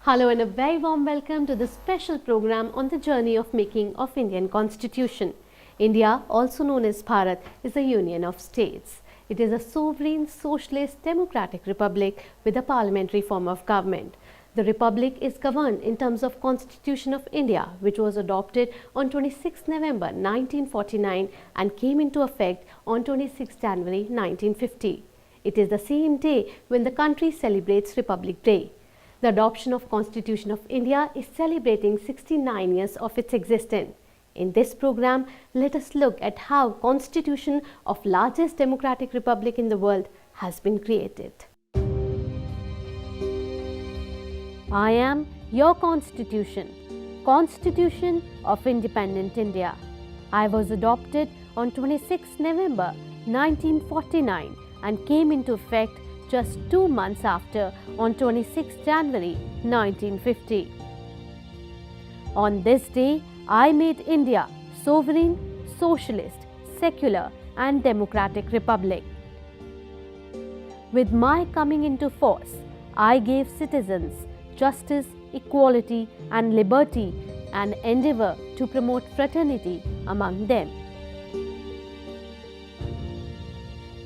Hello and a very warm welcome to this special program on the journey of making of Indian Constitution. India, also known as Bharat, is a union of states. It is a sovereign, socialist, democratic republic with a parliamentary form of government. The republic is governed in terms of Constitution of India, which was adopted on 26 November 1949 and came into effect on 26 January 1950. It is the same day when the country celebrates Republic Day. The adoption of Constitution of India is celebrating 69 years of its existence. In this program, let us look at how Constitution of largest democratic republic in the world has been created. I am your Constitution, Constitution of Independent India. I was adopted on 26 November 1949 and came into effect just 2 months after on 26 January 1950. On this day, I made India sovereign, socialist, secular and democratic republic. With my coming into force, I gave citizens justice, equality and liberty and endeavor to promote fraternity among them.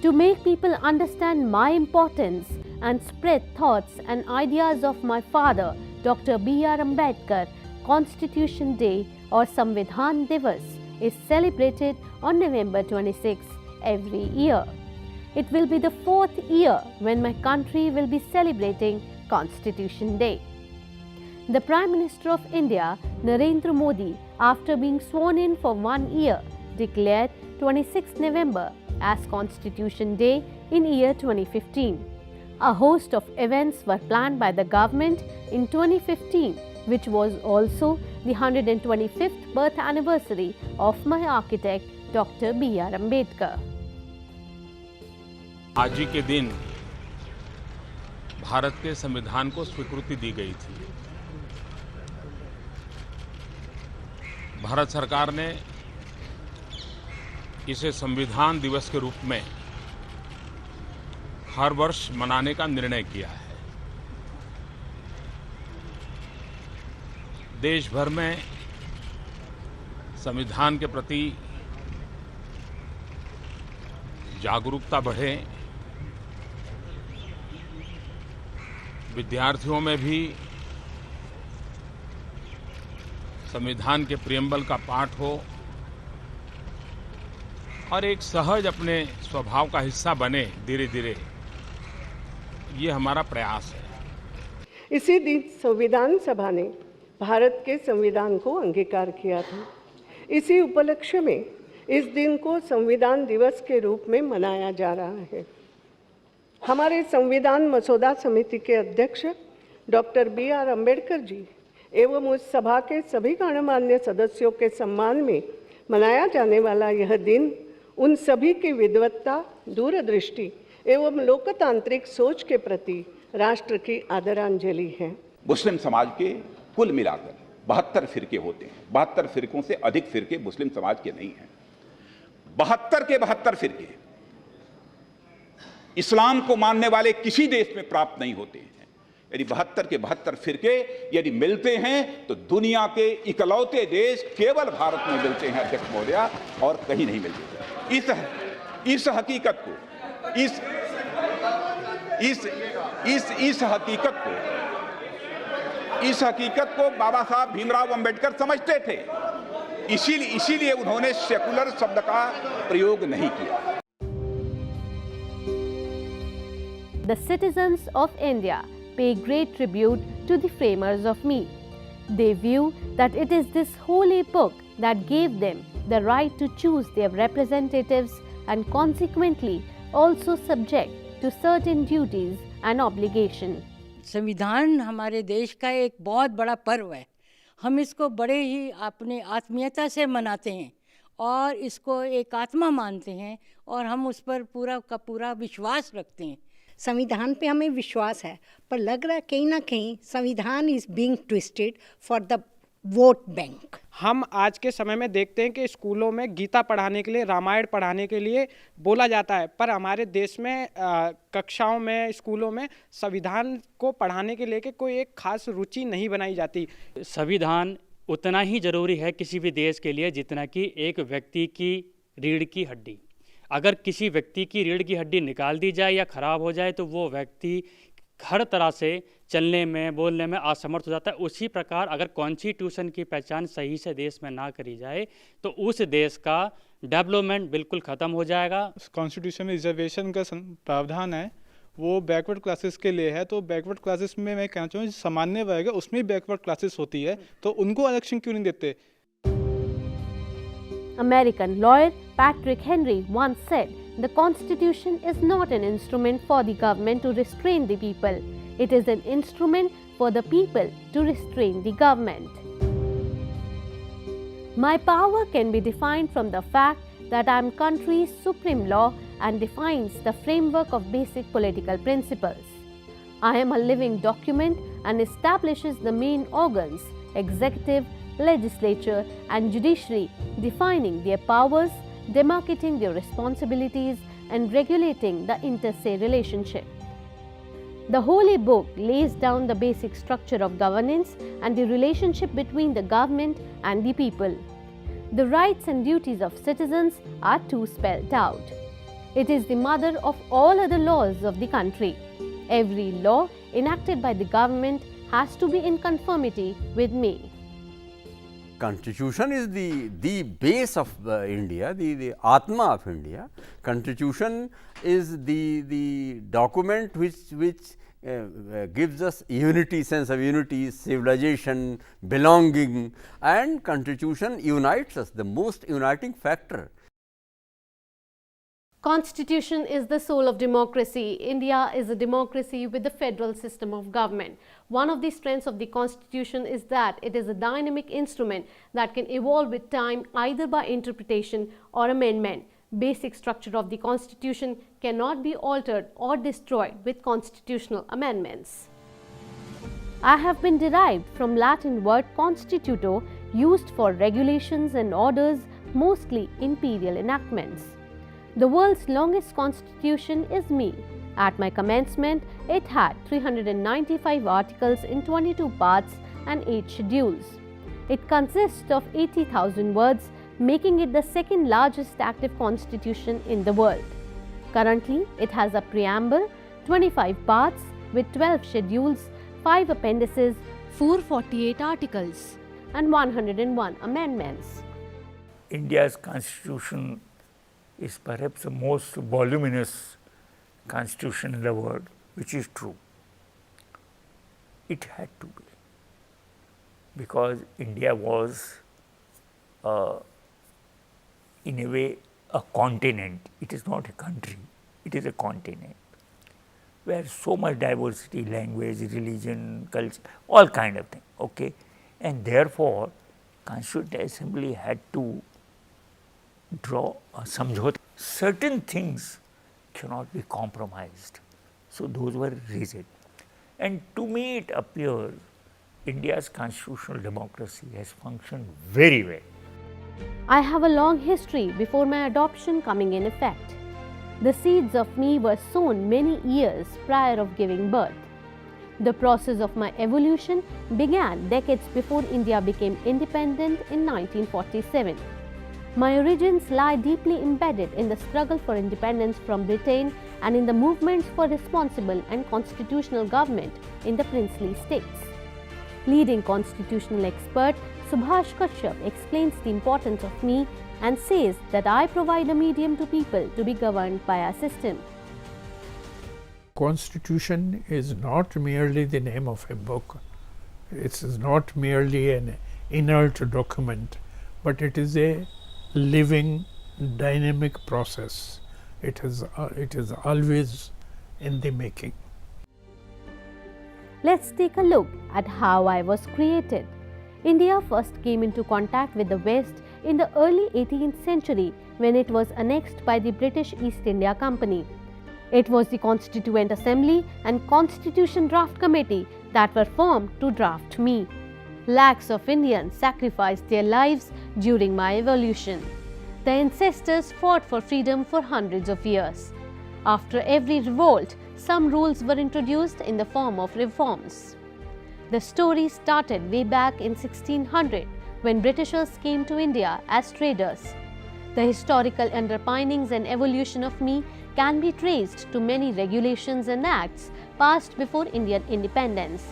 To make people understand my importance and spread thoughts and ideas of my father, Dr. B.R. Ambedkar, Constitution Day or Samvidhan Divas is celebrated on November 26 every year. It will be the 4th year when my country will be celebrating Constitution Day. The Prime Minister of India, Narendra Modi, after being sworn in for 1 year, declared 26 November as Constitution Day in year 2015. A host of events were planned by the government in 2015, which was also the 125th birth anniversary of my architect Dr. B.R. Ambedkar. आज ही के दिन भारत के संविधान को स्वीकृति दी गई थी। भारत सरकार ने इसे संविधान दिवस के रूप में हर वर्ष मनाने का निर्णय किया है। देश भर में संविधान के प्रति जागरूकता बढ़े, विद्यार्थियों में भी संविधान के प्रियम्बल का पाठ हो और एक सहज अपने स्वभाव का हिस्सा बने धीरे धीरे, ये हमारा प्रयास है। इसी दिन संविधान सभा ने भारत के संविधान को अंगीकार किया था। इसी उपलक्ष्य में इस दिन को संविधान दिवस के रूप में मनाया जा रहा है। हमारे संविधान मसौदा समिति के अध्यक्ष डॉक्टर B.R. अम्बेडकर जी एवं उस सभा के सभी गणमान्य सदस्यों के सम्मान में मनाया जाने वाला यह दिन उन सभी की विद्वत्ता, दूरदृष्टि एवं लोकतांत्रिक सोच के प्रति राष्ट्र की आदरांजलि है। मुस्लिम समाज के कुल मिलाकर 72 फिरके होते हैं। 72 फिरकों से अधिक फिरके मुस्लिम समाज के नहीं हैं। 72 के 72 फिरके इस्लाम को मानने वाले किसी देश में प्राप्त नहीं होते हैं। यदि 72 के 72 फिरके यदि मिलते हैं तो दुनिया के इकलौते देश केवल भारत में मिलते हैं अध्यक्ष महोदया, और कहीं नहीं मिलते। इस हकीकत को बाबा साहब भीमराव अंबेडकर समझते थे। इसीलिए उन्होंने सेकुलर शब्द का प्रयोग नहीं किया। The citizens of India pay great tribute to the framers of me. They view that it is this holy book that gave them the right to choose their representatives and consequently also subject to certain duties and obligations. संविधान हमारे देश का एक बहुत बड़ा पर्व है। हम इसको बड़े ही अपने आत्मीयता से मनाते हैं और इसको एक आत्मा मानते हैं और हम उस पर पूरा का पूरा विश्वास रखते हैं। संविधान पे हमें विश्वास है, पर लग रहा है कहीं ना कहीं संविधान is being twisted for the vote bank. हम आज के समय में देखते हैं कि स्कूलों में गीता पढ़ाने के लिए, रामायण पढ़ाने के लिए बोला जाता है, पर हमारे देश में कक्षाओं में, स्कूलों में संविधान को पढ़ाने के लिए कोई एक खास रुचि नहीं बनाई जाती। संविधान उतना ही ज़रूरी है किसी भी देश के लिए जितना कि एक व्यक्ति की रीढ़ की हड्डी। अगर किसी व्यक्ति की रीढ़ की हड्डी निकाल दी जाए या ख़राब हो जाए तो वो व्यक्ति हर तरह से चलने में, बोलने में असमर्थ हो जाता है। उसी प्रकार अगर कॉन्स्टिट्यूशन की पहचान सही से देश में ना करी जाए तो उस देश का डेवलपमेंट बिल्कुल ख़त्म हो जाएगा। कॉन्स्टिट्यूशन में रिजर्वेशन का प्रावधान है, वो बैकवर्ड क्लासेस के लिए है, तो बैकवर्ड क्लासेस में मैं कहना चाहूँ सामान्य वर्ग है उसमें भी बैकवर्ड क्लासेस होती है, तो उनको आरक्षण क्यों नहीं देते? American lawyer Patrick Henry once said, "The Constitution is not an instrument for the government to restrain the people. It is an instrument for the people to restrain the government." My power can be defined from the fact that I am country's supreme law and defines the framework of basic political principles. I am a living document and establishes the main organs, executive, legislature and judiciary, defining their powers, demarcating their responsibilities and regulating the inter-se relationship. The Holy Book lays down the basic structure of governance and the relationship between the government and the people. The rights and duties of citizens are too spelled out. It is the mother of all other laws of the country. Every law enacted by the government has to be in conformity with me. Constitution is the base of India, the Atma of India. Constitution is the document which gives us unity, sense of unity, civilization, belonging, and Constitution unites us, the most uniting factor. Constitution is the soul of democracy. India is a democracy with a federal system of government. One of the strengths of the Constitution is that it is a dynamic instrument that can evolve with time either by interpretation or amendment. Basic structure of the Constitution cannot be altered or destroyed with constitutional amendments. I have been derived from Latin word constituto, used for regulations and orders, mostly imperial enactments. The world's longest constitution is me. At my commencement, it had 395 articles in 22 parts and 8 schedules. It consists of 80,000 words, making it the second largest active constitution in the world. Currently, it has a preamble, 25 parts with 12 schedules, 5 appendices, 448 articles and 101 amendments. India's constitution is perhaps the most voluminous constitution in the world, which is true. It had to be, because India was in a way a continent. It is not a country, it is a continent where so much diversity, language, religion, culture, all kind of things, okay? And therefore, Constituent Assembly had to draw a samjhota. Certain things cannot be compromised. So those were rigid. And to me it appears India's constitutional democracy has functioned very well. I have a long history before my adoption coming in effect. The seeds of me were sown many years prior of giving birth. The process of my evolution began decades before India became independent in 1947. My origins lie deeply embedded in the struggle for independence from Britain and in the movements for responsible and constitutional government in the princely states. Leading constitutional expert Subhash Kashyap explains the importance of me and says that I provide a medium to people to be governed by a system. Constitution is not merely the name of a book. It is not merely an inert document, but it is a living, dynamic process. It is always in the making. Let's take a look at how I was created. India first came into contact with the West in the early 18th century when it was annexed by the British East India Company. It was the Constituent Assembly and Constitution Draft Committee that were formed to draft me. Lakhs of Indians sacrificed their lives during my evolution. The ancestors fought for freedom for hundreds of years. After every revolt, some rules were introduced in the form of reforms. The story started way back in 1600 when Britishers came to India as traders. The historical underpinnings and evolution of me can be traced to many regulations and acts passed before Indian independence.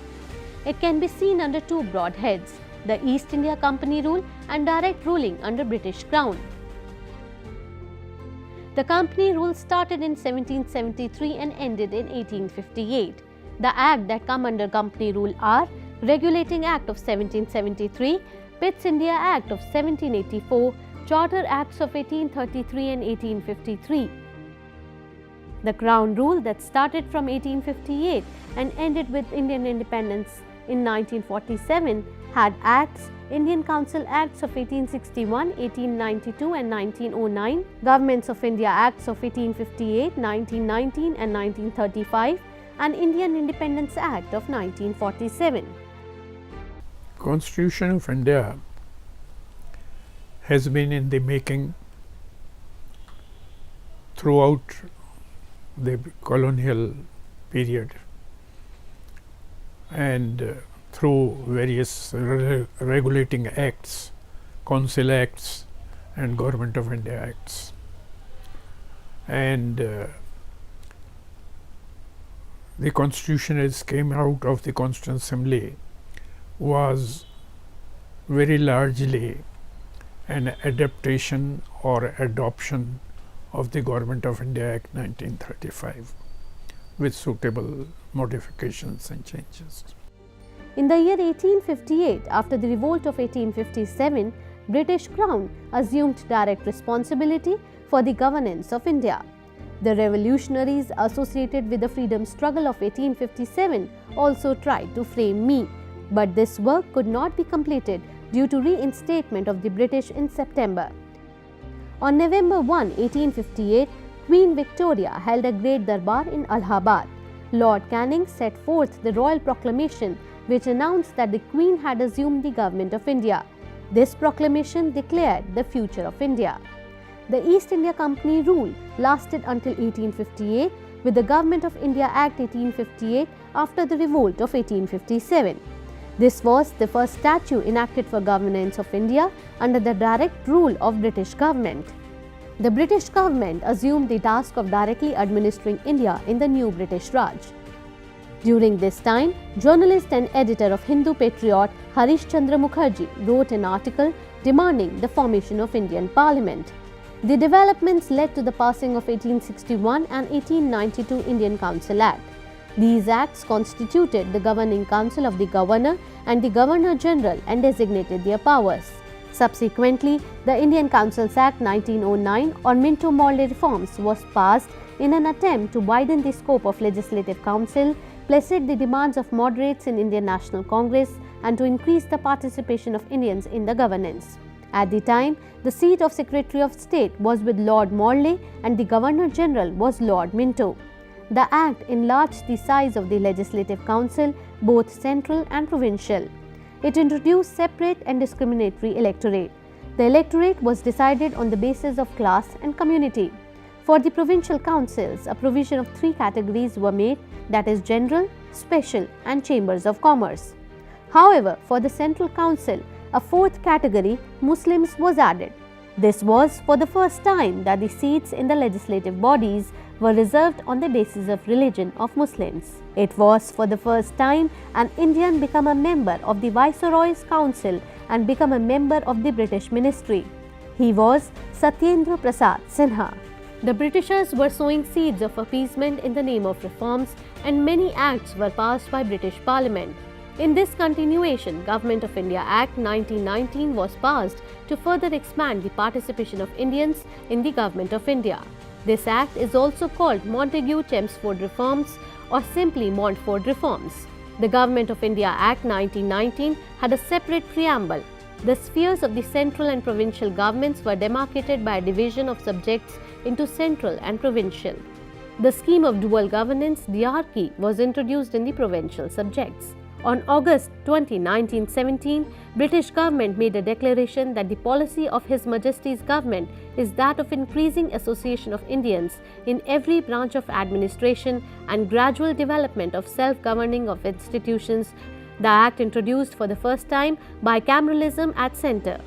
It can be seen under two broad heads, the East India Company rule and direct ruling under British Crown. The Company rule started in 1773 and ended in 1858. The Act that come under Company rule are Regulating Act of 1773, Pitt's India Act of 1784, Charter Acts of 1833 and 1853. The Crown rule that started from 1858 and ended with Indian independence in 1947 had acts, Indian Council Acts of 1861, 1892 and 1909, Governments of India Acts of 1858, 1919 and 1935 and Indian Independence Act of 1947. Constitution of India has been in the making throughout the colonial period and through various regulating acts, council acts and Government of India acts. And the constitution as came out of the Constituent Assembly was very largely an adaptation or adoption of the Government of India Act 1935 with suitable modifications and changes. In the year 1858, after the revolt of 1857, British Crown assumed direct responsibility for the governance of India. The revolutionaries associated with the freedom struggle of 1857 also tried to frame me, but this work could not be completed due to reinstatement of the British in September. On November 1, 1858, Queen Victoria held a great darbar in Allahabad. Lord Canning set forth the royal proclamation which announced that the Queen had assumed the government of India. This proclamation declared the future of India. The East India Company rule lasted until 1858 with the Government of India Act 1858 after the revolt of 1857. This was the first statute enacted for governance of India under the direct rule of British government. The British government assumed the task of directly administering India in the new British Raj. During this time, journalist and editor of Hindu Patriot Harish Chandra Mukherjee wrote an article demanding the formation of Indian Parliament. The developments led to the passing of 1861 and 1892 Indian Council Act. These acts constituted the governing council of the Governor and the Governor General and designated their powers. Subsequently, the Indian Councils Act 1909 or Minto-Morley reforms was passed in an attempt to widen the scope of Legislative Council, placate the demands of moderates in Indian National Congress and to increase the participation of Indians in the governance. At the time, the seat of Secretary of State was with Lord Morley and the Governor General was Lord Minto. The Act enlarged the size of the Legislative Council, both central and provincial. It introduced separate and discriminatory electorate. The electorate was decided on the basis of class and community. For the provincial councils, a provision of 3 categories were made, that is general, special and chambers of commerce. However, for the central council, a 4th category, Muslims, was added. This was for the first time that the seats in the legislative bodies were reserved on the basis of religion of Muslims. It was for the first time an Indian became a member of the Viceroy's Council and became a member of the British Ministry. He was Satyendra Prasad Sinha. The Britishers were sowing seeds of appeasement in the name of reforms and many acts were passed by British Parliament. In this continuation, Government of India Act 1919 was passed to further expand the participation of Indians in the Government of India. This act is also called Montagu-Chelmsford Reforms or simply Montford Reforms. The Government of India Act 1919 had a separate preamble. The spheres of the central and provincial governments were demarcated by a division of subjects into central and provincial. The scheme of dual governance, diarchy, was introduced in the provincial subjects. On August 20, 1917, British government made a declaration that the policy of His Majesty's government is that of increasing association of Indians in every branch of administration and gradual development of self-governing of institutions. The act introduced for the first time bicameralism at centre.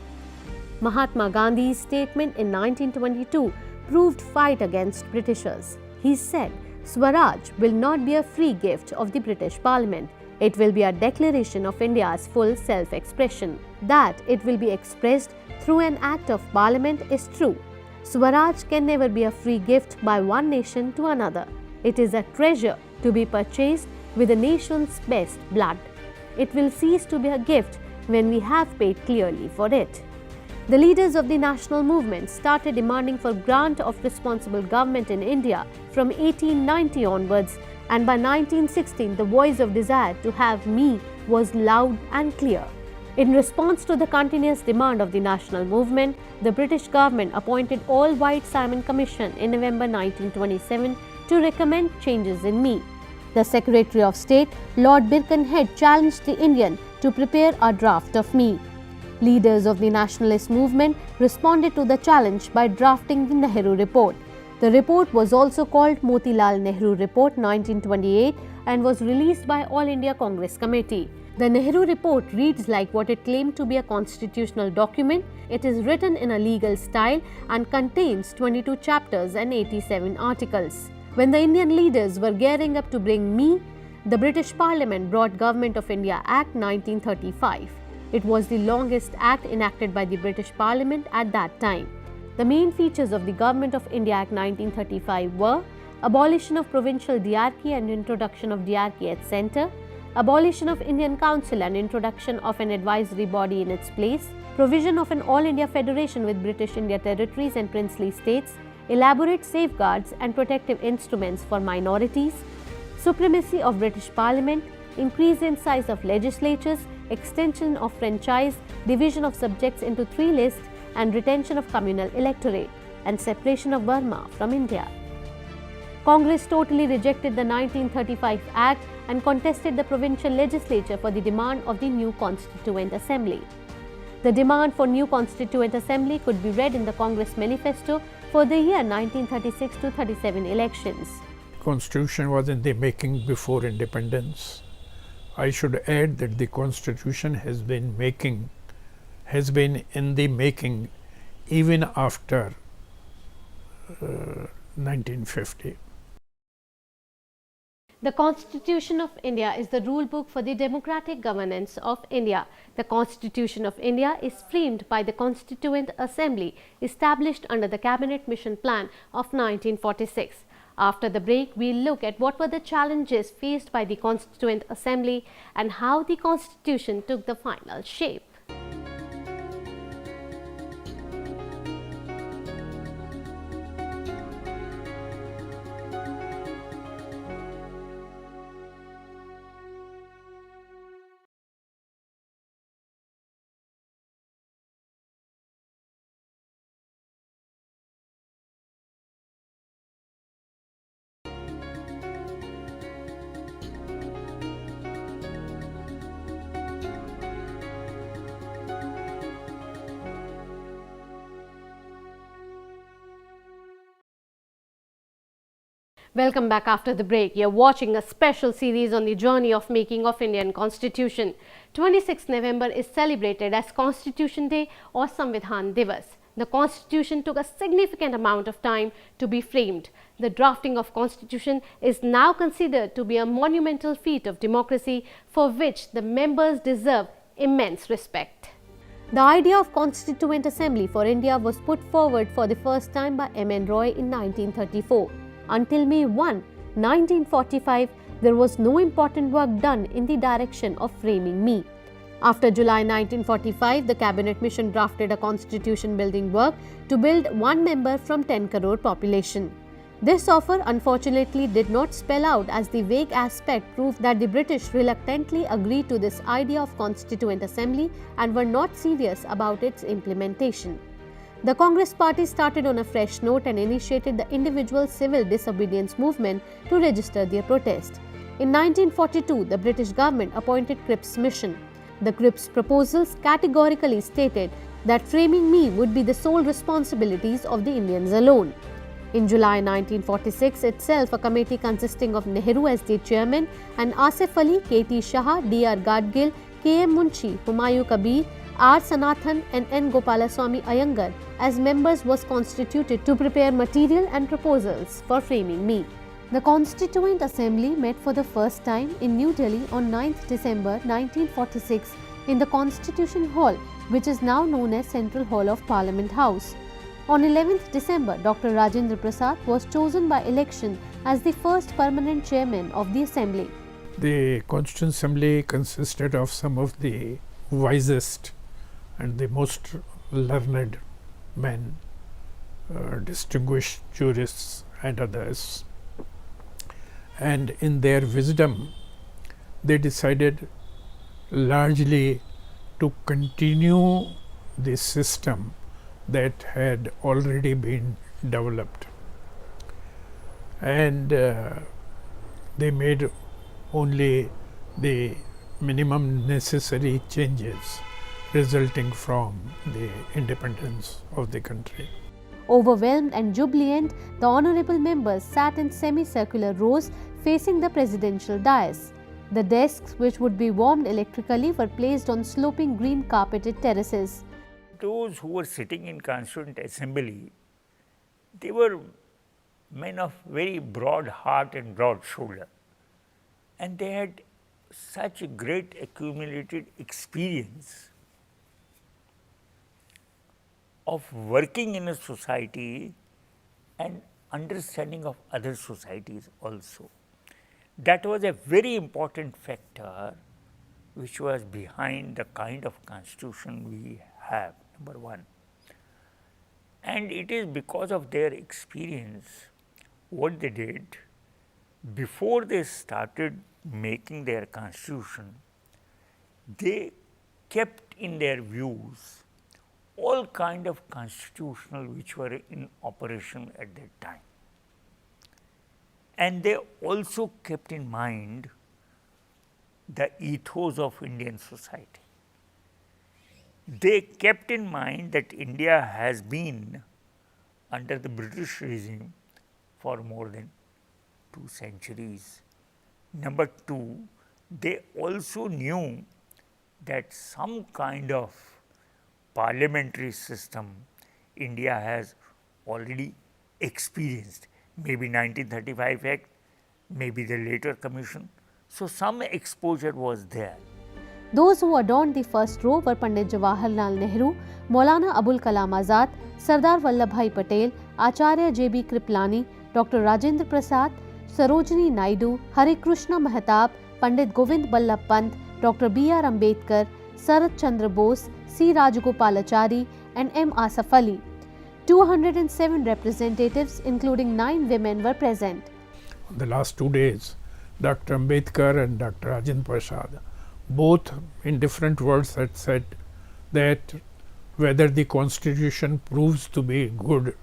Mahatma Gandhi's statement in 1922 proved fight against Britishers. He said, "Swaraj will not be a free gift of the British Parliament. It will be a declaration of India's full self-expression. That it will be expressed through an act of Parliament is true. Swaraj can never be a free gift by one nation to another. It is a treasure to be purchased with the nation's best blood. It will cease to be a gift when we have paid clearly for it." The leaders of the national movement started demanding for grant of responsible government in India from 1890 onwards, and by 1916 the voice of desire to have me was loud and clear. In response to the continuous demand of the national movement, the British government appointed all-white Simon Commission in November 1927 to recommend changes in me. The Secretary of State, Lord Birkenhead, challenged the Indian to prepare a draft of me. Leaders of the nationalist movement responded to the challenge by drafting the Nehru Report. The report was also called Motilal Nehru Report 1928 and was released by All India Congress Committee. The Nehru Report reads like what it claimed to be a constitutional document. It is written in a legal style and contains 22 chapters and 87 articles. When the Indian leaders were gearing up to bring me, the British Parliament brought Government of India Act 1935. It was the longest act enacted by the British Parliament at that time. The main features of the Government of India Act 1935 were abolition of provincial diarchy and introduction of diarchy at centre, abolition of Indian Council and introduction of an advisory body in its place, provision of an All India Federation with British India territories and princely states, elaborate safeguards and protective instruments for minorities, supremacy of British Parliament, increase in size of legislatures, extension of franchise, division of subjects into 3 lists, and retention of communal electorate, and separation of Burma from India. Congress totally rejected the 1935 Act and contested the provincial legislature for the demand of the new Constituent Assembly. The demand for new Constituent Assembly could be read in the Congress Manifesto for the year 1936-37 elections. Constitution was in the making before independence. I should add that the Constitution has been in the making even after 1950. The Constitution of India is the rule book for the democratic governance of India. The Constitution of India is framed by the Constituent Assembly established under the Cabinet Mission Plan of 1946. After the break, we'll look at what were the challenges faced by the Constituent Assembly and how the Constitution took the final shape. Welcome back after the break. You're watching a special series on the journey of making of Indian Constitution. 26th November is celebrated as Constitution Day or Samvidhan Divas. The Constitution took a significant amount of time to be framed. The drafting of Constitution is now considered to be a monumental feat of democracy for which the members deserve immense respect. The idea of Constituent Assembly for India was put forward for the first time by M.N. Roy in 1934. Until May 1, 1945, there was no important work done in the direction of framing me. After July 1945, the Cabinet Mission drafted a constitution building work to build one member from 10 crore population. This offer unfortunately did not spell out, as the vague aspect proved that the British reluctantly agreed to this idea of Constituent Assembly and were not serious about its implementation. The Congress Party started on a fresh note and initiated the individual civil disobedience movement to register their protest. In 1942, the British government appointed Cripps' mission. The Cripps' proposals categorically stated that framing me would be the sole responsibilities of the Indians alone. In July 1946 itself, a committee consisting of Nehru as the chairman and Asif Ali, K.T. Shah, D.R. Gadgil, K.M. Munshi, Humayun Kabir, R. Sanathan and N. Gopalaswamy Iyengar as members was constituted to prepare material and proposals for framing me. The Constituent Assembly met for the first time in New Delhi on 9th December 1946 in the Constitution Hall, which is now known as Central Hall of Parliament House. On 11th December, Dr. Rajendra Prasad was chosen by election as the first permanent chairman of the Assembly. The Constituent Assembly consisted of some of the wisest and the most learned men, distinguished jurists and others. And in their wisdom, they decided largely to continue the system that had already been developed. And they made only the minimum necessary changes resulting from the independence of the country. Overwhelmed and jubilant, the honourable members sat in semicircular rows facing the presidential dais. The desks, which would be warmed electrically, were placed on sloping green carpeted terraces. Those who were sitting in Constituent Assembly, they were men of very broad heart and broad shoulder, and they had such a great accumulated experience of working in a society and understanding of other societies also. That was a very important factor which was behind the kind of constitution we have, number one. And it is because of their experience, what they did, before they started making their constitution, they kept in their views all kind of constitutional which were in operation at that time. And they also kept in mind the ethos of Indian society. They kept in mind that India has been under the British regime for more than 2 centuries. Number two, they also knew that some kind of parliamentary system India has already experienced, maybe 1935 Act, maybe the later commission. So some exposure was there. Those who adorned the first row were Pandit Jawaharlal Nehru, Maulana Abul Kalam Azad, Sardar Vallabhbhai Patel, Acharya J.B. Kriplani, Dr. Rajendra Prasad, Sarojini Naidu, Hari Krishna Mehtab, Pandit Govind Ballabh Pant, Dr. B.R. Ambedkar, Sarat Chandra Bose, C. Rajagopalachari and M. Asif Ali. 207 representatives, including 9 women, were present. The last 2 days, Dr. Ambedkar and Dr. Rajendra Prasad, both in different words, had said that whether the constitution proves to be good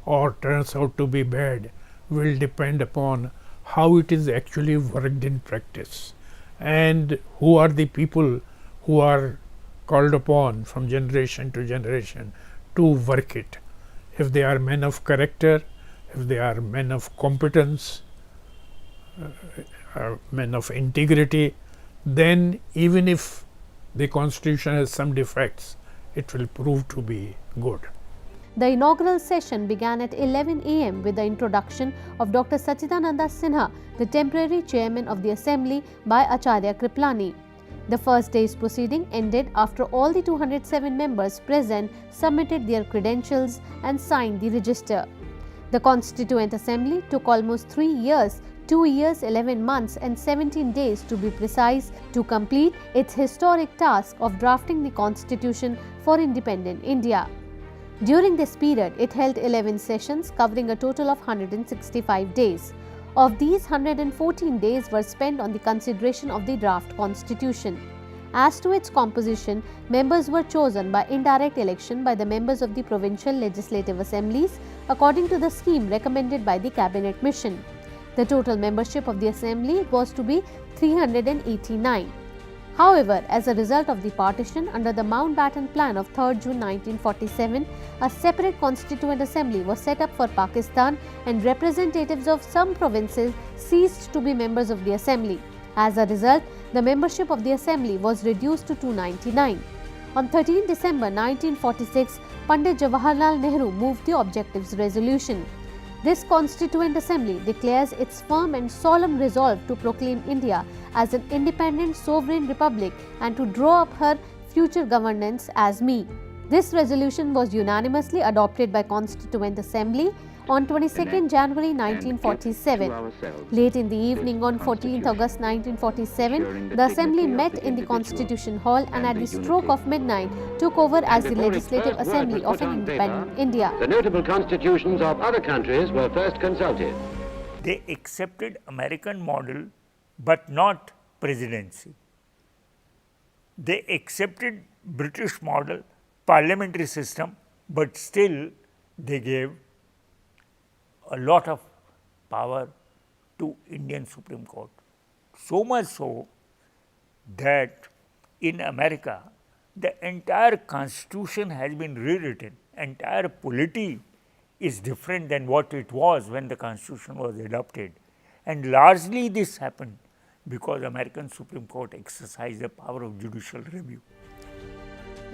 or turns out to be bad will depend upon how it is actually worked in practice, and who are the people who are called upon from generation to generation to work it. If they are men of character, if they are men of competence, men of integrity, then even if the constitution has some defects, it will prove to be good. The inaugural session began at 11 a.m. with the introduction of Dr. Sachidananda Sinha, the temporary chairman of the assembly, by Acharya Kriplani. The first day's proceeding ended after all the 207 members present submitted their credentials and signed the register. The Constituent Assembly took almost 3 years, 2 years, 11 months and 17 days to be precise, to complete its historic task of drafting the Constitution for independent India. During this period, it held 11 sessions covering a total of 165 days. Of these, 114 days were spent on the consideration of the draft constitution. As to its composition, members were chosen by indirect election by the members of the provincial legislative assemblies according to the scheme recommended by the cabinet mission. The total membership of the Assembly was to be 389. However, as a result of the partition under the Mountbatten Plan of 3rd June 1947, a separate Constituent Assembly was set up for Pakistan and representatives of some provinces ceased to be members of the Assembly. As a result, the membership of the Assembly was reduced to 299. On 13 December 1946, Pandit Jawaharlal Nehru moved the Objectives Resolution. This Constituent Assembly declares its firm and solemn resolve to proclaim India as an independent sovereign republic and to draw up her future governance as me. This resolution was unanimously adopted by Constituent Assembly on 22nd January 1947. Late in the evening on 14th August 1947, the Assembly met in the Constitution Hall and at the stroke of midnight took over as the Legislative Assembly of an independent India. The notable constitutions of other countries were first consulted. They accepted American model but not presidency. They accepted British model parliamentary system, but still they gave a lot of power to Indian Supreme Court. So much so that in America, the entire constitution has been rewritten. Entire polity is different than what it was when the constitution was adopted. And largely this happened because American Supreme Court exercised the power of judicial review.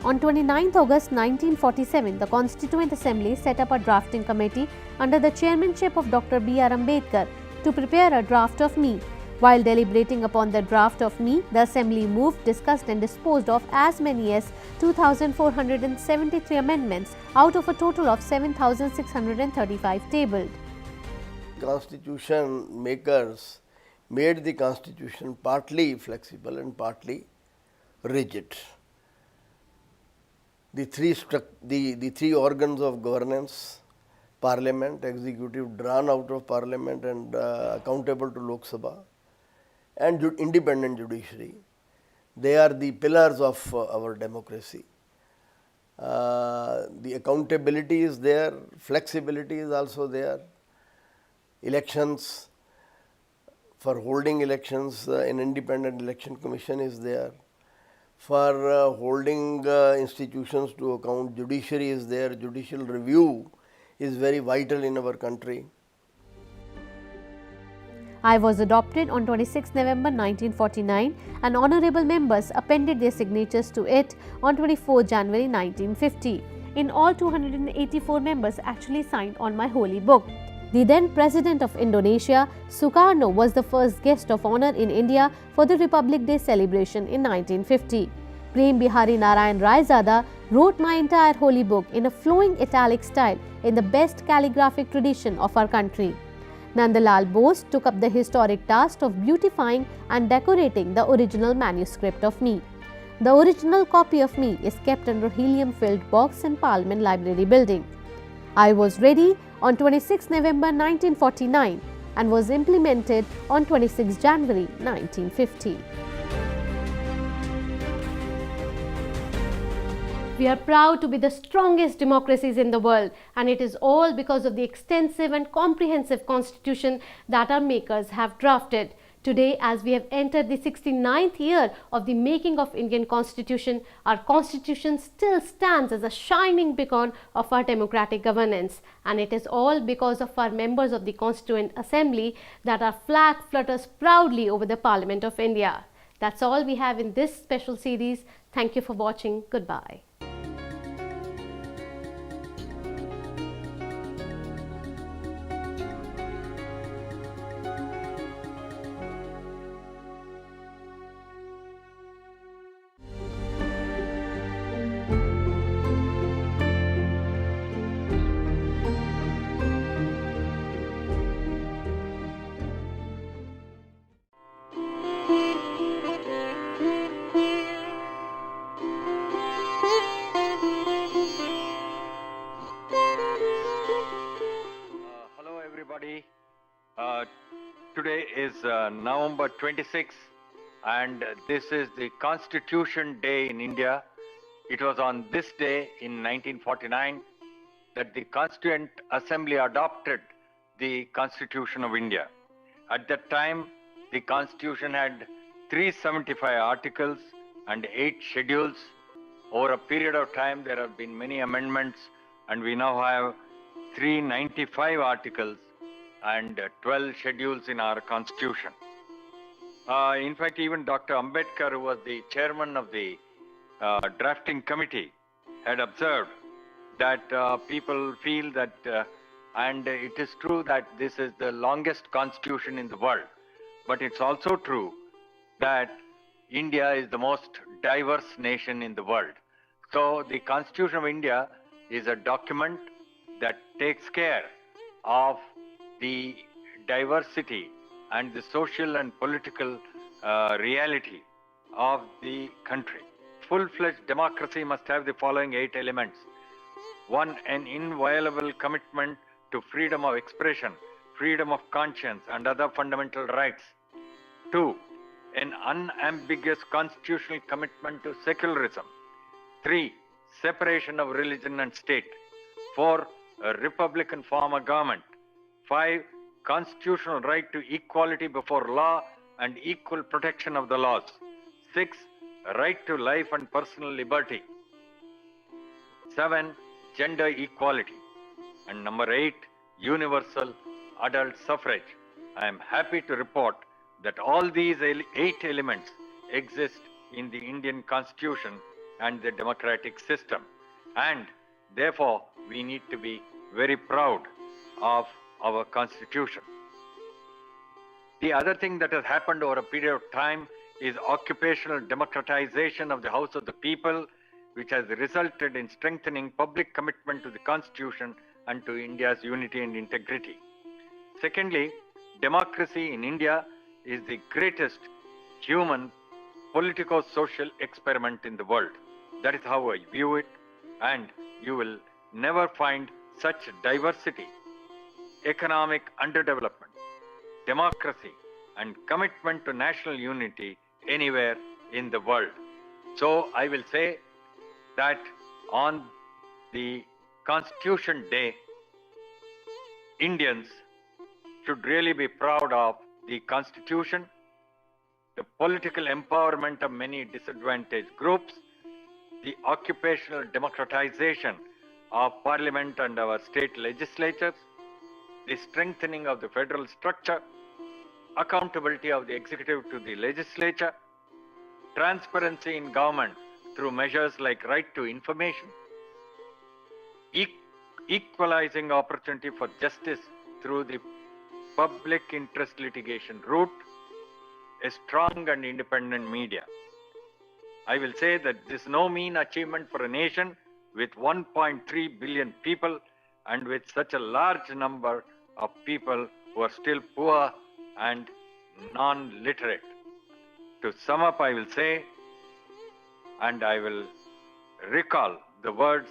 On 29 August 1947, the Constituent Assembly set up a drafting committee under the chairmanship of Dr. B.R. Ambedkar to prepare a draft of me. While deliberating upon the draft of me, the Assembly moved, discussed and disposed of as many as 2,473 amendments out of a total of 7,635 tabled. Constitution makers made the constitution partly flexible and partly rigid. The three organs of governance, Parliament, Executive drawn out of Parliament and accountable to Lok Sabha, and independent judiciary, they are the pillars of our democracy. The accountability is there, flexibility is also there. Elections, for holding elections, an independent election commission is there. For holding institutions to account, judiciary is there, judicial review is very vital in our country. I was adopted on 26 November 1949 and honourable members appended their signatures to it on 24 January 1950. In all, 284 members actually signed on my holy book. The then President of Indonesia, Sukarno, was the first guest of honour in India for the Republic Day celebration in 1950. Prem Bihari Narayan Raizada wrote my entire holy book in a flowing italic style in the best calligraphic tradition of our country. Nandalal Bose took up the historic task of beautifying and decorating the original manuscript of me. The original copy of me is kept under a helium-filled box in Parliament Library building. I was ready on 26 November 1949 and was implemented on 26 January 1950. We are proud to be the strongest democracies in the world, and it is all because of the extensive and comprehensive constitution that our makers have drafted. Today, as we have entered the 69th year of the making of Indian Constitution, our Constitution still stands as a shining beacon of our democratic governance. And it is all because of our members of the Constituent Assembly that our flag flutters proudly over the Parliament of India. That's all we have in this special series. Thank you for watching. Goodbye. Today is November 26th and this is the Constitution Day in India. It was on this day in 1949 that the Constituent Assembly adopted the Constitution of India. At that time, the Constitution had 375 articles and 8 schedules. Over a period of time, there have been many amendments, and we now have 395 articles and 12 schedules in our Constitution. In fact, even Dr. Ambedkar, who was the chairman of the drafting committee, had observed that people feel that, and it is true that this is the longest constitution in the world, but it's also true that India is the most diverse nation in the world. So the Constitution of India is a document that takes care of the diversity and the social and political reality of the country. Full-fledged democracy must have the following 8 elements. 1, an inviolable commitment to freedom of expression, freedom of conscience, and other fundamental rights. 2, an unambiguous constitutional commitment to secularism. 3, separation of religion and state. 4, a republican form of government. 5, constitutional right to equality before law and equal protection of the laws. 6, right to life and personal liberty. 7, gender equality. And number 8, universal adult suffrage. I am happy to report that all these 8 elements exist in the Indian Constitution and the democratic system. And therefore, we need to be very proud of our Constitution. The other thing that has happened over a period of time is occupational democratization of the House of the People, which has resulted in strengthening public commitment to the Constitution and to India's unity and integrity. Secondly, democracy in India is the greatest human politico-social experiment in the world. That is how I view it, and you will never find such diversity, economic underdevelopment, democracy, and commitment to national unity anywhere in the world. So I will say that on the Constitution Day, Indians should really be proud of the Constitution, the political empowerment of many disadvantaged groups, the occupational democratization of Parliament and our state legislatures, the strengthening of the federal structure, accountability of the executive to the legislature, transparency in government through measures like right to information, equalizing opportunity for justice through the public interest litigation route, a strong and independent media. I will say that this is no mean achievement for a nation with 1.3 billion people and with such a large number of people who are still poor and non-literate. To sum up, I will say, and I will recall the words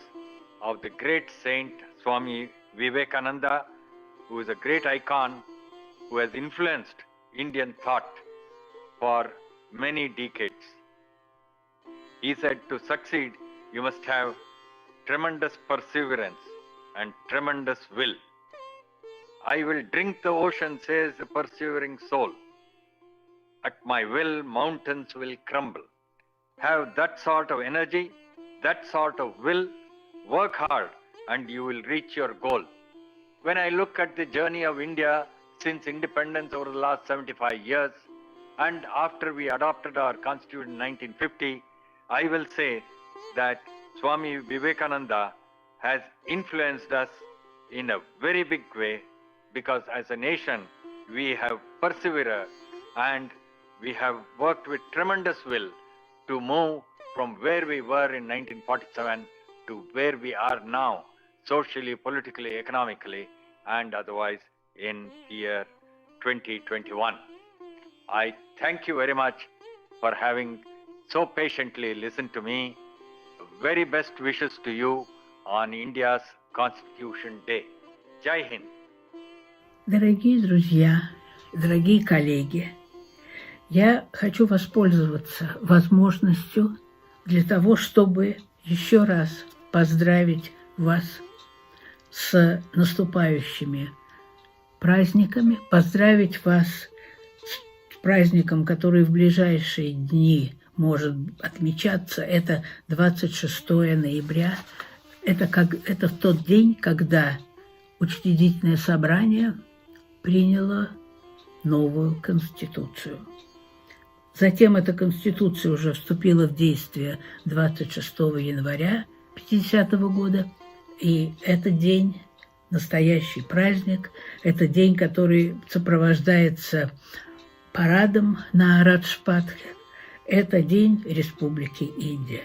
of the great saint Swami Vivekananda, who is a great icon who has influenced Indian thought for many decades. He said, to succeed, you must have tremendous perseverance and tremendous will. I will drink the ocean, says the persevering soul. At my will, mountains will crumble. Have that sort of energy, that sort of will, work hard, and you will reach your goal. When I look at the journey of India since independence over the last 75 years, and after we adopted our Constitution in 1950, I will say that Swami Vivekananda has influenced us in a very big way, because as a nation, we have persevered and we have worked with tremendous will to move from where we were in 1947 to where we are now, socially, politically, economically, and otherwise in year 2021. I thank you very much for having so patiently listened to me. Very best wishes to you on India's Constitution Day. Jai Hind. Дорогие друзья, дорогие коллеги, я хочу воспользоваться возможностью для того, чтобы еще раз поздравить вас с наступающими праздниками, поздравить вас с праздником, который в ближайшие дни может отмечаться. Это 26 ноября. Это тот день, когда Учредительное собрание приняло новую Конституцию. Затем эта Конституция уже вступила в действие 26 января 1950 года. И этот день – настоящий праздник. Это день, который сопровождается парадом на Раджпатхе. Это день Республики Индия.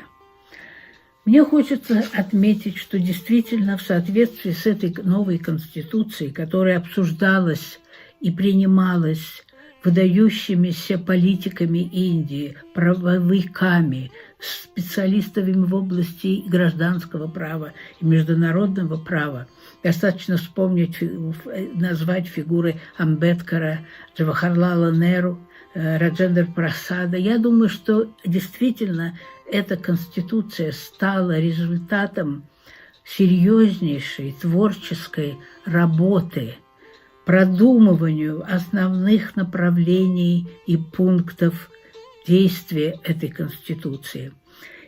Мне хочется отметить, что действительно в соответствии с этой новой Конституцией, которая обсуждалась и принималась выдающимися политиками Индии, правовиками, специалистами в области гражданского права и международного права. Достаточно вспомнить, назвать фигуры Амбедкара, Джавахарлала Неру, Раджендра Прасада. Я думаю, что действительно эта Конституция стала результатом серьезнейшей творческой работы, продумыванию основных направлений и пунктов действия этой Конституции.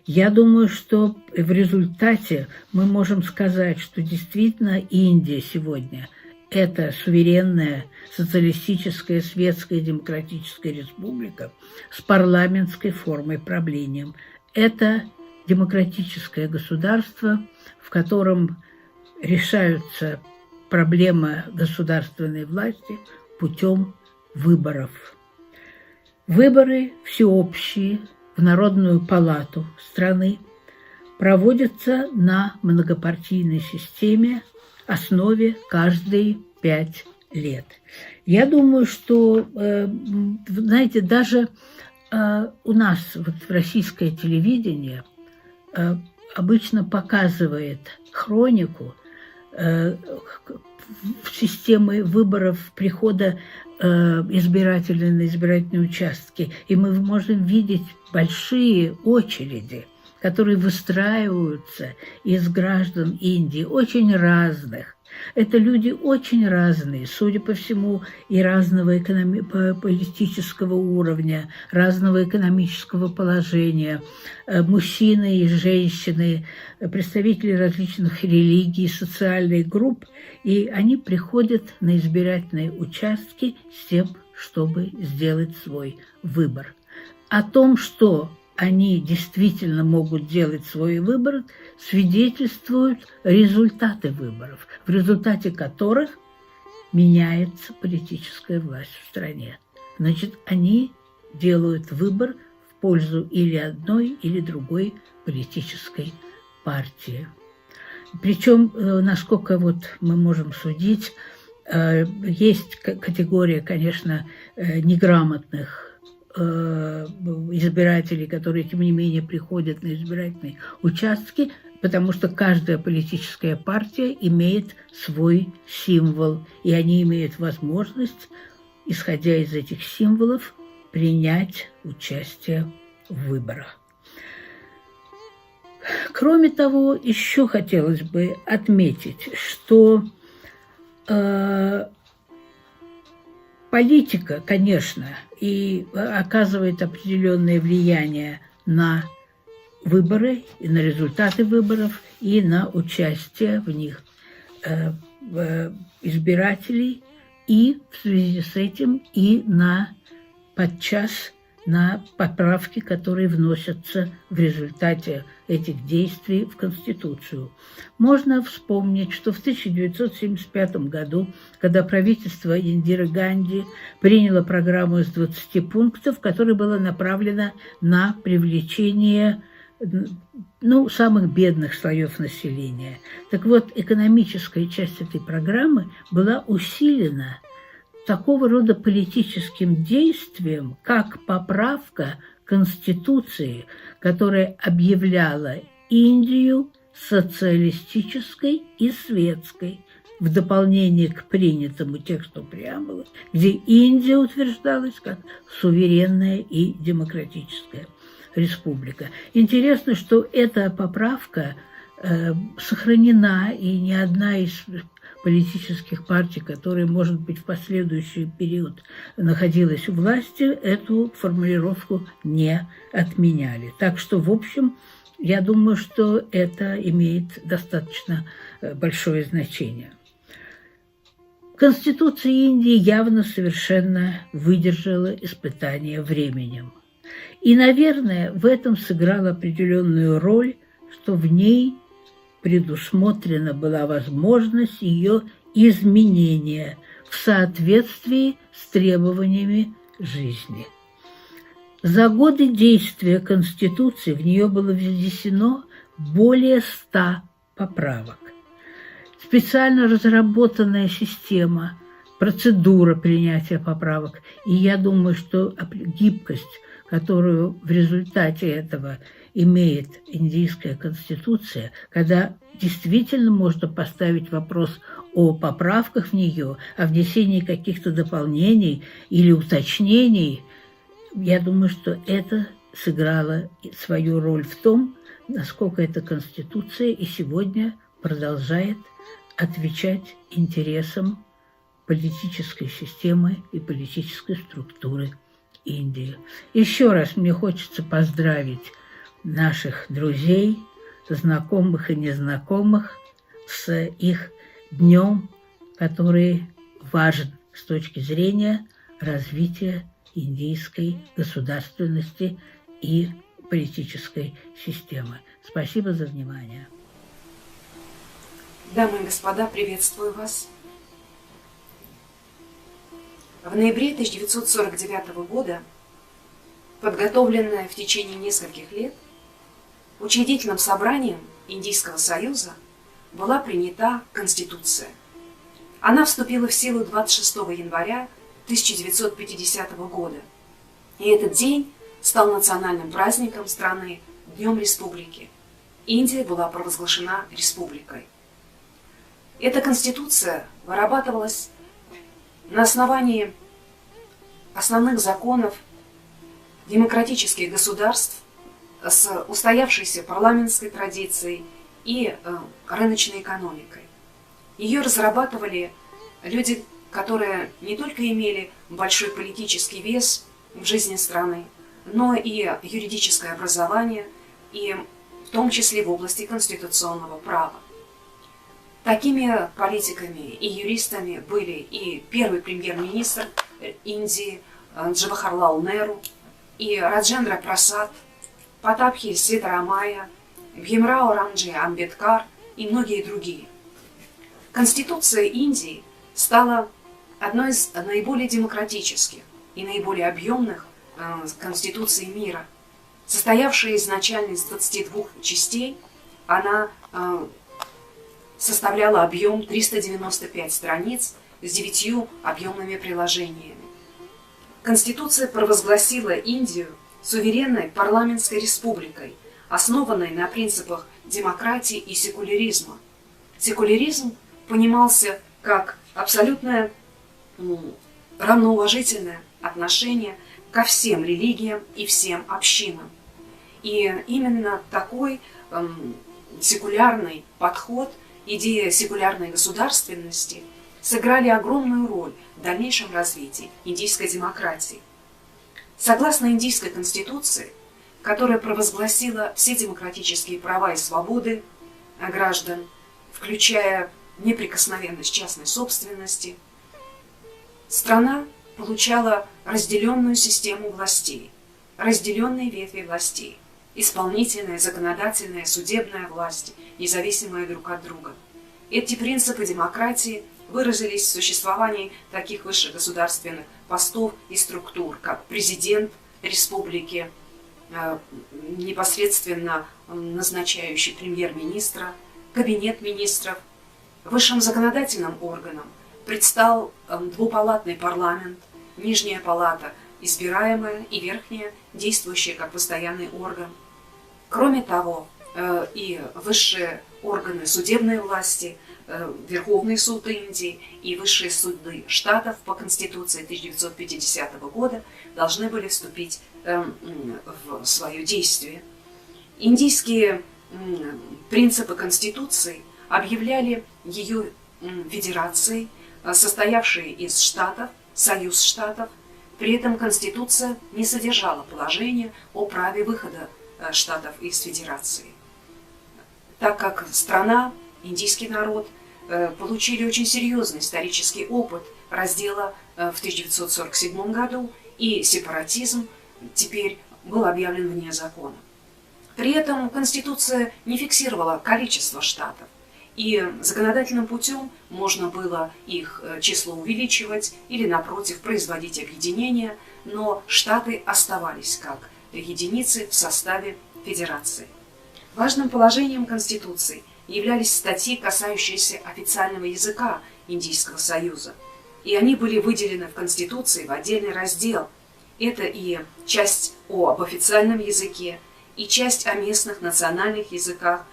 Я думаю, что в результате мы можем сказать, что действительно Индия сегодня – это суверенная, социалистическая, светская, демократическая республика с парламентской формой правления. Это демократическое государство, в котором решаются проблемы государственной власти путем выборов. Выборы всеобщие в Народную палату страны проводятся на многопартийной системе, основе каждые 5 лет. Я думаю, что, знаете, даже у нас вот российское телевидение обычно показывает хронику системы выборов, прихода избирателей на избирательные участки. И мы можем видеть большие очереди, которые выстраиваются из граждан Индии, очень разных. Это люди очень разные, судя по всему, и разного политического уровня, разного экономического положения, мужчины и женщины, представители различных религий, социальных групп, и они приходят на избирательные участки с тем, чтобы сделать свой выбор. О том, что они действительно могут делать свой выбор, свидетельствуют результаты выборов, в результате которых меняется политическая власть в стране. Значит, они делают выбор в пользу или одной, или другой политической партии. Причем, насколько вот мы можем судить, есть категория, конечно, неграмотных избирателей, которые, тем не менее, приходят на избирательные участки, потому что каждая политическая партия имеет свой символ, и они имеют возможность, исходя из этих символов, принять участие в выборах. Кроме того, еще хотелось бы отметить, что политика, конечно, и оказывает определенное влияние на выборы, и на результаты выборов, и на участие в них избирателей, и в связи с этим и подчас на поправки, которые вносятся в результате этих действий в Конституцию. Можно вспомнить, что в 1975 году, когда правительство Индиры Ганди приняло программу из 20 пунктов, которая была направлена на привлечение самых бедных слоев населения. Так вот, экономическая часть этой программы была усилена такого рода политическим действием, как поправка Конституции, которая объявляла Индию социалистической и светской, в дополнение к принятому тексту преамбулы, где Индия утверждалась как суверенная и демократическая республика. Интересно, что эта поправка сохранена, и ни одна из политических партий, которые, может быть, в последующий период находилась у власти, эту формулировку не отменяли. Так что, в общем, я думаю, что это имеет достаточно большое значение. Конституция Индии явно совершенно выдержала испытание временем. И, наверное, в этом сыграла определенную роль, что в ней предусмотрена была возможность ее изменения в соответствии с требованиями жизни. За годы действия Конституции в нее было внесено более 100 поправок. Специально разработанная система, процедура принятия поправок. И я думаю, что гибкость, которую в результате этого имеет индийская конституция, когда действительно можно поставить вопрос о поправках в нее, о внесении каких-то дополнений или уточнений, я думаю, что это сыграло свою роль в том, насколько эта конституция и сегодня продолжает отвечать интересам политической системы и политической структуры Индии. Еще раз мне хочется поздравить наших друзей, знакомых и незнакомых с их днем, который важен с точки зрения развития индийской государственности и политической системы. Спасибо за внимание. Дамы и господа, приветствую вас. В ноябре 1949 года, подготовленная в течение нескольких лет, учредительным собранием Индийского союза была принята Конституция. Она вступила в силу 26 января 1950 года. И этот день стал национальным праздником страны, Днем Республики. Индия была провозглашена республикой. Эта конституция вырабатывалась на основании основных законов демократических государств с устоявшейся парламентской традицией и рыночной экономикой. Ее разрабатывали люди, которые не только имели большой политический вес в жизни страны, но и юридическое образование, и в том числе в области конституционного права. Такими политиками и юристами были и первый премьер-министр Индии Джавахарлал Неру, и Раджендра Прасад, Патабхи Ситарамайя, Бхимрау Рамджи Амбедкар и многие другие. Конституция Индии стала одной из наиболее демократических и наиболее объемных конституций мира. Состоявшая изначально из 22 частей, она составляла объем 395 страниц с 9 объемными приложениями. Конституция провозгласила Индию суверенной парламентской республикой, основанной на принципах демократии и секуляризма. Секуляризм понимался как абсолютное равноуважительное отношение ко всем религиям и всем общинам. И именно такой секулярный подход, идея секулярной государственности сыграли огромную роль в дальнейшем развитии индийской демократии. Согласно Индийской конституции, которая провозгласила все демократические права и свободы граждан, включая неприкосновенность частной собственности, страна получала разделенную систему властей, разделенные ветви властей, исполнительная, законодательная, судебная власти, независимые друг от друга. Эти принципы демократии выразились в существовании таких высших государственных постов и структур, как президент республики, непосредственно назначающий премьер-министра, кабинет министров. Высшим законодательным органом предстал двупалатный парламент, нижняя палата избираемая и верхняя действующая как постоянный орган. Кроме того, и высшие органы судебной власти, Верховный суд Индии и высшие суды штатов по Конституции 1950 года должны были вступить в свое действие. Индийские принципы Конституции объявляли ее федерацией, состоявшей из штатов, союз штатов. При этом Конституция не содержала положения о праве выхода штатов из федерации. Так как страна, индийский народ, получили очень серьезный исторический опыт раздела в 1947 году, и сепаратизм теперь был объявлен вне закона. При этом Конституция не фиксировала количество штатов, и законодательным путем можно было их число увеличивать или, напротив, производить объединения, но штаты оставались как единицы в составе федерации. Важным положением Конституции являлись статьи, касающиеся официального языка Индийского Союза, и они были выделены в Конституции в отдельный раздел. Это и часть об официальном языке, и часть о местных национальных языках,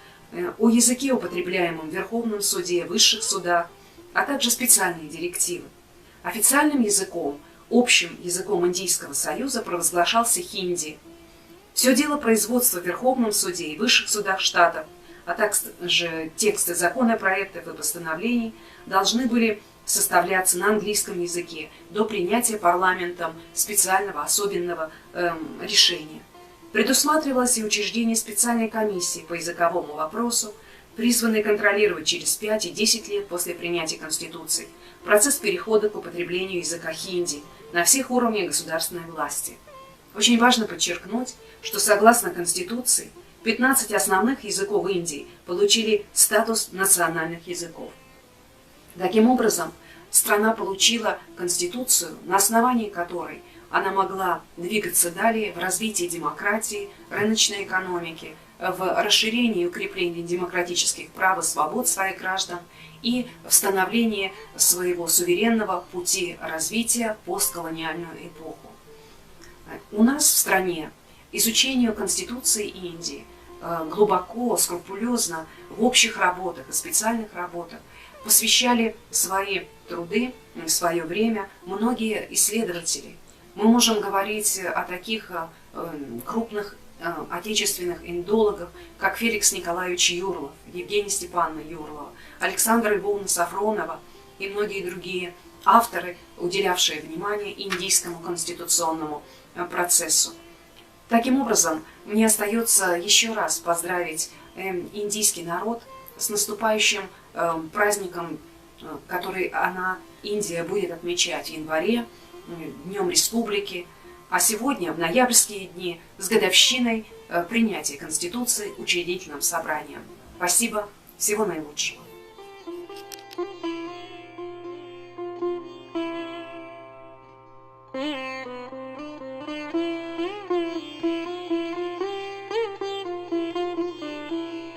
о языке, употребляемом в Верховном суде, высших судах, а также специальные директивы. Официальным языком, общим языком Индийского Союза провозглашался хинди. Все дело производства в Верховном суде и высших судах штатов, а также тексты законопроектов и постановлений должны были составляться на английском языке до принятия парламентом специального особенного решения. Предусматривалось и учреждение специальной комиссии по языковому вопросу, призванной контролировать через 5 и 10 лет после принятия Конституции процесс перехода к употреблению языка хинди на всех уровнях государственной власти. Очень важно подчеркнуть, что согласно Конституции 15 основных языков Индии получили статус национальных языков. Таким образом, страна получила Конституцию, на основании которой она могла двигаться далее в развитии демократии, рыночной экономики, в расширении и укреплении демократических прав и свобод своих граждан и в становлении своего суверенного пути развития в постколониальную эпоху. У нас в стране изучению Конституции Индии глубоко, скрупулезно в общих работах и специальных работах посвящали свои труды, свое время многие исследователи. Мы можем говорить о таких крупных отечественных индологов, как Феликс Николаевич Юрлов, Евгения Степановна Юрлова, Александра Львовна Сафронова и многие другие авторы, уделявшие внимание индийскому конституционному процессу. Таким образом, мне остается еще раз поздравить индийский народ с наступающим праздником, который Индия будет отмечать в январе, Днем Республики, а сегодня, в ноябрьские дни, с годовщиной принятия Конституции Учредительным собранием. Спасибо, всего наилучшего.